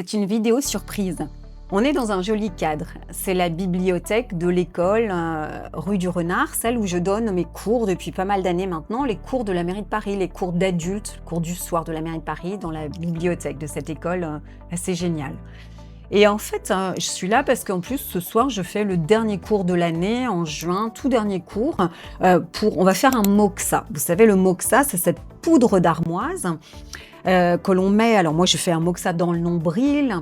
C'est une vidéo surprise. On est dans un joli cadre. C'est la bibliothèque de l'école rue du Renard, celle où je donne mes cours depuis pas mal d'années maintenant, les cours de la mairie de Paris, les cours d'adultes, le cours du soir de la mairie de Paris, dans la bibliothèque de cette école assez géniale. Et en fait, je suis là parce qu'en plus, ce soir, je fais le dernier cours de l'année, en juin, tout dernier cours. On va faire un moxa. Vous savez, le moxa, c'est cette poudre d'armoise que l'on met. Alors moi, je fais un moxa dans le nombril.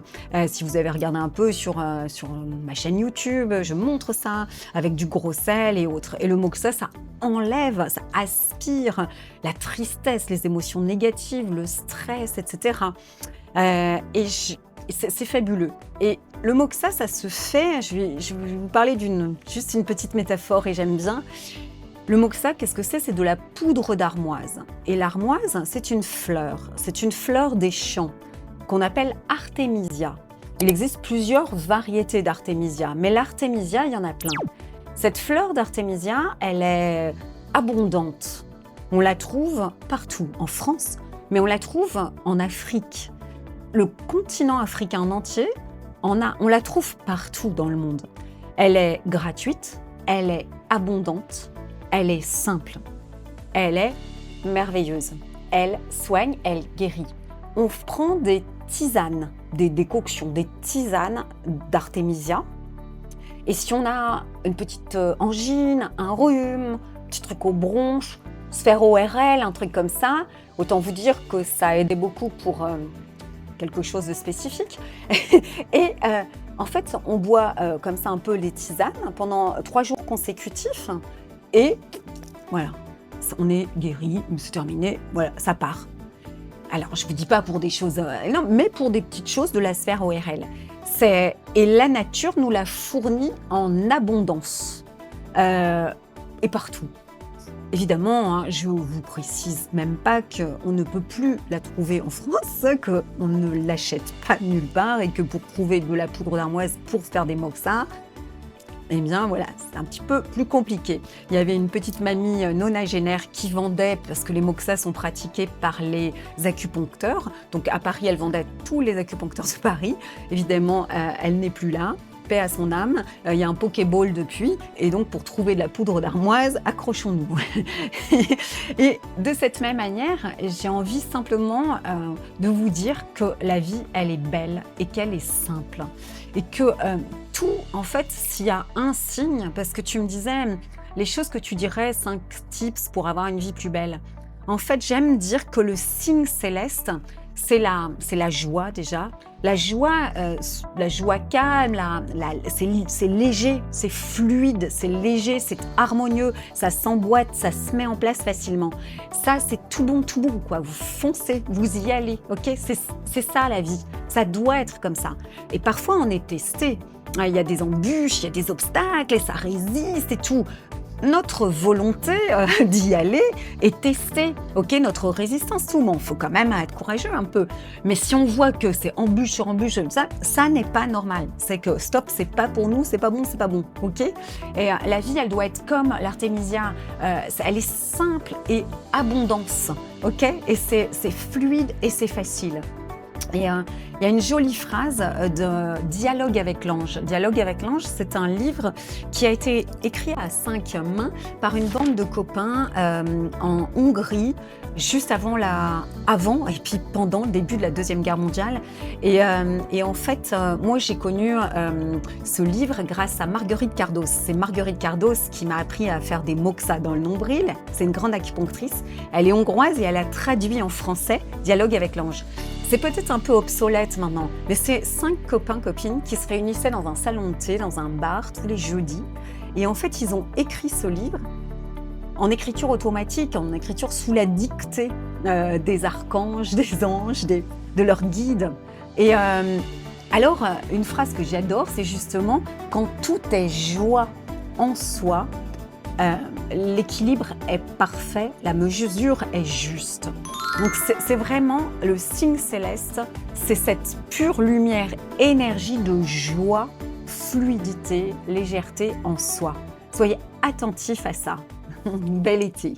Si vous avez regardé un peu sur ma chaîne YouTube, je montre ça avec du gros sel et autres. Et le moxa, ça enlève, ça aspire la tristesse, les émotions négatives, le stress, etc. C'est fabuleux. Et le moxa, ça se fait, je vais vous parler juste une petite métaphore et j'aime bien. Le moxa, qu'est-ce que c'est? C'est de la poudre d'armoise. Et l'armoise, c'est une fleur des champs qu'on appelle artémisia. Il existe plusieurs variétés d'artémisia, mais l'artémisia, il y en a plein. Cette fleur d'artémisia, elle est abondante. On la trouve partout, en France, mais on la trouve en Afrique. Le continent africain entier, on la trouve partout dans le monde. Elle est gratuite, elle est abondante, elle est simple, elle est merveilleuse. Elle soigne, elle guérit. On prend des tisanes, des décoctions, des tisanes d'artémisia. Et si on a une petite angine, un rhume, un petit truc aux bronches, sphère ORL, un truc comme ça, autant vous dire que ça a aidé beaucoup pour quelque chose de spécifique. Et en fait, on boit comme ça un peu les tisanes pendant 3 jours consécutifs. Et voilà, on est guéri, c'est terminé, voilà, ça part. Alors, je ne vous dis pas pour des choses énormes, mais pour des petites choses de la sphère ORL. Et la nature nous la fournit en abondance et partout. Évidemment, je ne vous précise même pas qu'on ne peut plus la trouver en France, qu'on ne l'achète pas nulle part et que pour trouver de la poudre d'armoise pour faire des moxas, eh bien voilà, c'est un petit peu plus compliqué. Il y avait une petite mamie nonagénaire qui vendait, parce que les moxas sont pratiqués par les acupuncteurs. Donc à Paris, elle vendait tous les acupuncteurs de Paris. Évidemment, elle n'est plus là. Paix à son âme, il y a un Pokéball depuis, et donc pour trouver de la poudre d'armoise, accrochons-nous. Et de cette même manière, j'ai envie simplement de vous dire que la vie, elle est belle et qu'elle est simple. Et que tout, en fait, s'il y a un signe, parce que tu me disais, les choses que tu dirais, 5 tips pour avoir une vie plus belle. En fait, j'aime dire que le signe céleste, c'est la joie déjà. La joie calme, c'est léger, c'est fluide, c'est léger, c'est harmonieux, ça s'emboîte, ça se met en place facilement. Ça, c'est tout bon, quoi. Vous foncez, vous y allez, ok? C'est ça la vie. Ça doit être comme ça. Et parfois, on est testé. Il y a des embûches, il y a des obstacles et ça résiste et tout. Notre volonté d'y aller est testée, ok, notre résistance, tout le monde. Il faut quand même être courageux un peu. Mais si on voit que c'est embûche sur embûche, ça n'est pas normal. C'est que stop, c'est pas pour nous, c'est pas bon, ok. Et la vie, elle doit être comme l'artémisia, elle est simple et abondance, ok. Et c'est fluide et c'est facile. Et il y a une jolie phrase de Dialogue avec l'ange. Dialogue avec l'ange, c'est un livre qui a été écrit à 5 mains par une bande de copains en Hongrie, juste avant et puis pendant le début de la Deuxième Guerre mondiale. Et en fait, moi, j'ai connu ce livre grâce à Marguerite Cardos. C'est Marguerite Cardos qui m'a appris à faire des moxas dans le nombril. C'est une grande acupunctrice. Elle est hongroise et elle a traduit en français Dialogue avec l'ange. C'est peut-être un peu obsolète maintenant, mais c'est 5 copains-copines qui se réunissaient dans un salon de thé, dans un bar, tous les jeudis. Et en fait, ils ont écrit ce livre en écriture automatique, en écriture sous la dictée des archanges, des anges, de leurs guides. Et alors, une phrase que j'adore, c'est justement « Quand tout est joie en soi, l'équilibre est parfait, la mesure est juste. » Donc c'est vraiment le signe céleste, c'est cette pure lumière, énergie de joie, fluidité, légèreté en soi. Soyez attentifs à ça. Bel été.